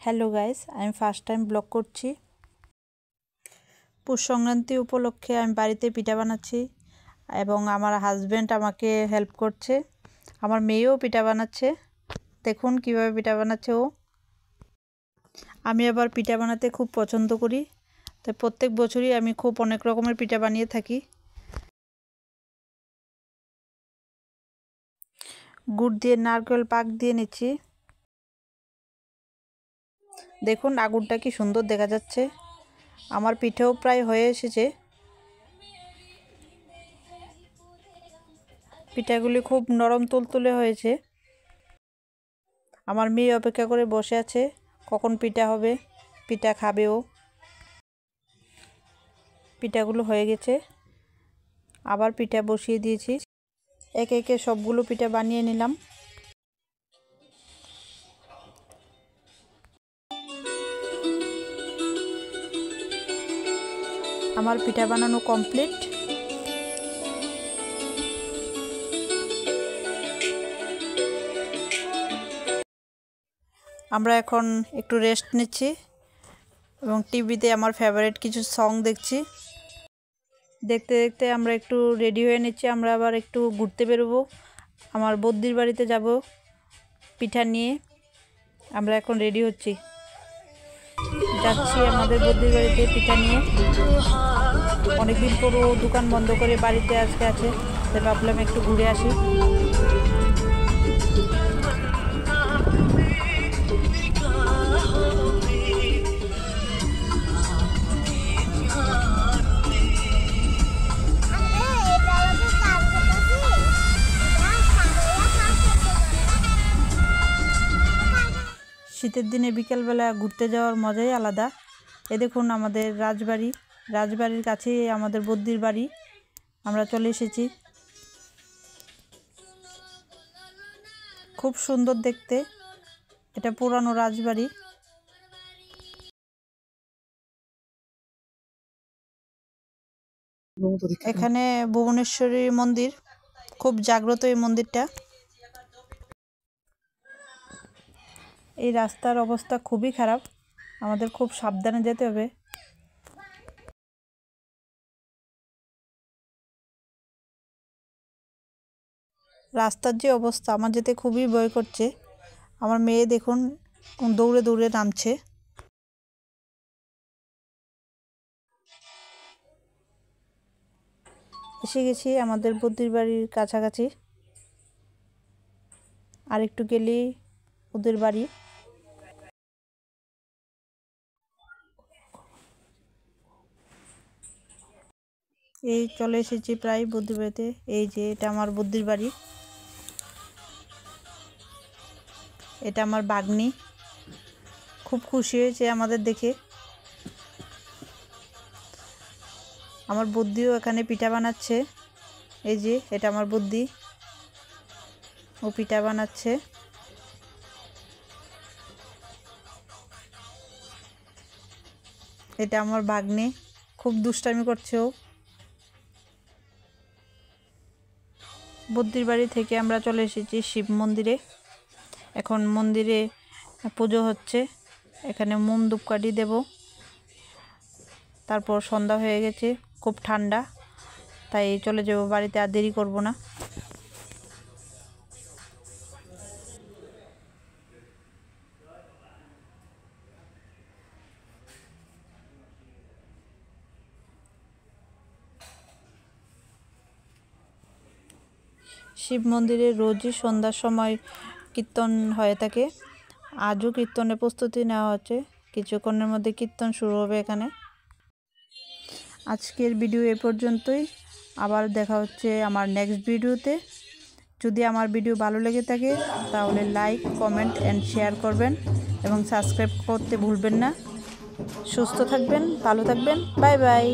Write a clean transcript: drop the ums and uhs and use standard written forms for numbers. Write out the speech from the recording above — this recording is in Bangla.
হ্যালো গাইস, আমি ফার্স্ট টাইম ব্লগ করছি। পৌষ সংক্রান্তি উপলক্ষে আমি বাড়িতে পিঠা বানাচ্ছি এবং আমার হাজব্যান্ড আমাকে হেল্প করছে। আমার মেয়েও পিঠা বানাচ্ছে, দেখুন কিভাবে পিঠা বানাচ্ছে ও। আমি আবার পিঠা বানাতে খুব পছন্দ করি, তাই প্রত্যেক বছরই আমি খুব অনেক রকমের পিঠা বানিয়ে থাকি। গুড় দিয়ে নারকেল পাক দিয়ে নিচ্ছি। দেখুন আগুনটা কি সুন্দর দেখা যাচ্ছে। আমার পিঠেও প্রায় হয়ে এসেছে। পিঠাগুলি খুব নরম তুলতুলে হয়েছে। আমার মেয়ে অপেক্ষা করে বসে আছে কখন পিঠা হবে, পিঠা খাবেও। পিঠাগুলো হয়ে গেছে, আবার পিঠা বসিয়ে দিয়েছি। একে একে সবগুলো পিঠা বানিয়ে নিলাম। আমার পিঠা বানানো কমপ্লিট। আমরা এখন একটু রেস্ট নিচ্ছি এবং টিভিতে আমার ফেভারিট কিছু সং দেখছি। দেখতে দেখতে আমরা একটু রেডি হয়ে নিচ্ছি। আমরা আবার একটু ঘুরতে বেরোবো, আমার বদ্দির বাড়িতে যাব পিঠা নিয়ে। আমরা এখন রেডি হচ্ছি, যাচ্ছি আমাদের বদ্দির বাড়িতে পিঠা নিয়ে। অনেকদিন পরও দোকান বন্ধ করে বাড়িতে আজকে আছে, তাই ভাবলাম একটু ঘুরে আসি। শীতের দিনে বিকেলবেলা ঘুরতে যাওয়ার মজাই আলাদা। এ দেখুন আমাদের রাজবাড়ির কাছেই আমাদের বদ্দির বাড়ি। আমরা চলে এসেছি। খুব সুন্দর দেখতে, এটা পুরানো রাজবাড়ি। এখানে ভুবনেশ্বরী মন্দির, খুব জাগ্রত এই মন্দিরটা। এই রাস্তার অবস্থা খুবই খারাপ, আমাদের খুব সাবধানে যেতে হবে। রাস্তার যে অবস্থা, আমার যেতে খুবই ভয় করছে। আমার মেয়ে দেখুন দৌড়ে দৌড়ে নামছে। এসে গেছি আমাদের বদ্দির বাড়ির কাছাকাছি, আর একটু গেলেই ওদের বাড়ি। এই চলে এসেছি প্রায় বদ্দির বাড়িতে। এই যে এটা আমার বদ্দির বাড়ি, এটা আমার ভাগ্নি। খুব খুশি হয়েছে আমাদের দেখে। আমার বদ্দিও এখানে পিঠা বানাচ্ছে। এই যে এটা আমার বদ্দি, ও পিঠা বানাচ্ছে। এটা আমার ভাগ্নি, খুব দুষ্টামি করছে ও। বদ্দির বাড়ি থেকে আমরা চলে এসেছি শিব মন্দিরে। এখন মন্দিরে পুজো হচ্ছে, এখানে মোম ধূপকাঠি দেব। তারপর সন্ধ্যা হয়ে গেছে, খুব ঠান্ডা, তাই চলে যাব বাড়িতে, আর দেরি করব না। শিব মন্দিরে রোজই সন্ধ্যার সময় কীর্তন হয়ে থাকে। আজও কীর্তনের প্রস্তুতি নেওয়া হচ্ছে, কিছুক্ষণের মধ্যে কীর্তন শুরু হবে এখানে। আজকের ভিডিও এ পর্যন্তই, আবার দেখা হচ্ছে আমার নেক্সট ভিডিওতে। যদি আমার ভিডিও ভালো লেগে থাকে তাহলে লাইক, কমেন্ট অ্যান্ড শেয়ার করবেন এবং সাবস্ক্রাইব করতে ভুলবেন না। সুস্থ থাকবেন, ভালো থাকবেন, বাই বাই।